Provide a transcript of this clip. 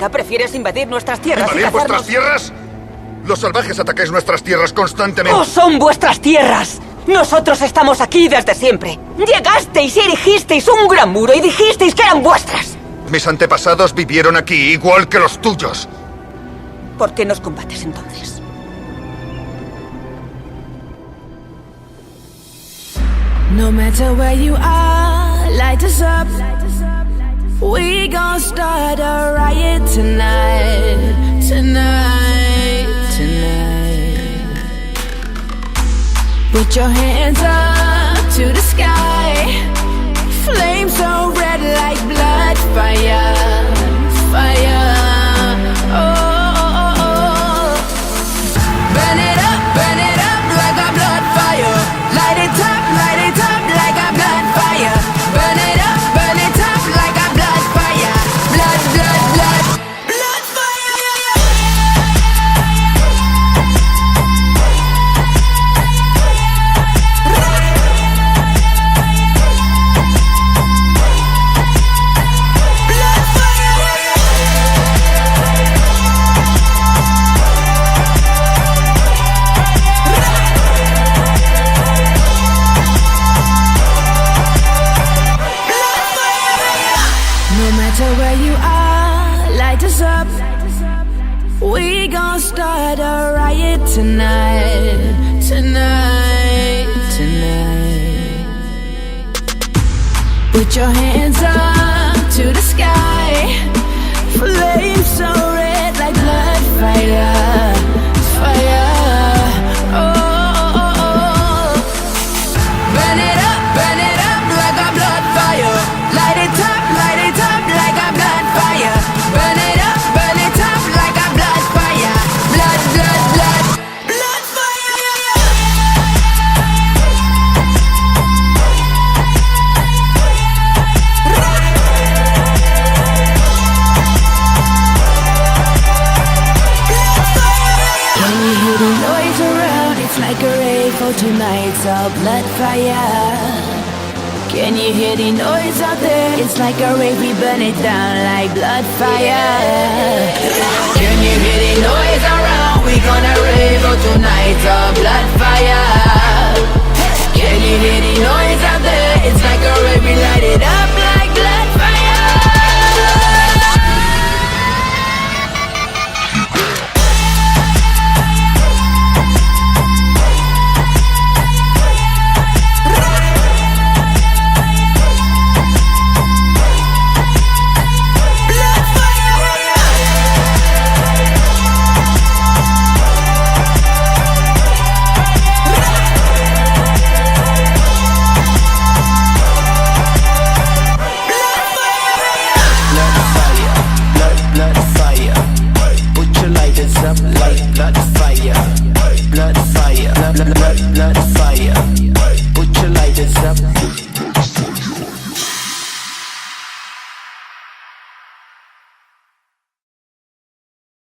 África, prefieres invadir nuestras tierras y ¿Invadir cazarnos... vuestras tierras? Los salvajes ataquéis nuestras tierras constantemente. ¡No son vuestras tierras! Nosotros estamos aquí desde siempre. Llegasteis y erigisteis un gran muro y dijisteis que eran vuestras. Mis antepasados vivieron aquí igual que los tuyos. ¿Por qué nos combates entonces? No matter where you are, light us up. We gon' start a riot tonight, tonight, tonight. Put your hands up to the sky. Flames so red like blood, fire, fire. Oh, burn it up like a blood fire. Light it up like a blood fire. Burn it up like a blood fire. Blood, blood, blood, blood fire. Blood fire. No matter where you are, light us up. We gon' start a riot tonight, tonight, tonight. Put your hands up to the sky. Flames so red like blood, fire, fire. Oh, burn it up like a blood fire. Light it up like a blood fire. Burn it up like a blood fire. Blood, blood, blood, blood fire. Can you hear the noise around? It's like a rave for tonight's all blood fire. Can you hear the noise out there? It's like a rave, we burn it down like blood fire. Can you hear the noise around? We gonna rave out tonight's all blood fire. Can you hear the noise out there? It's like a rave, we light it up like blood fire. Blood fire, blood fire, blood fire.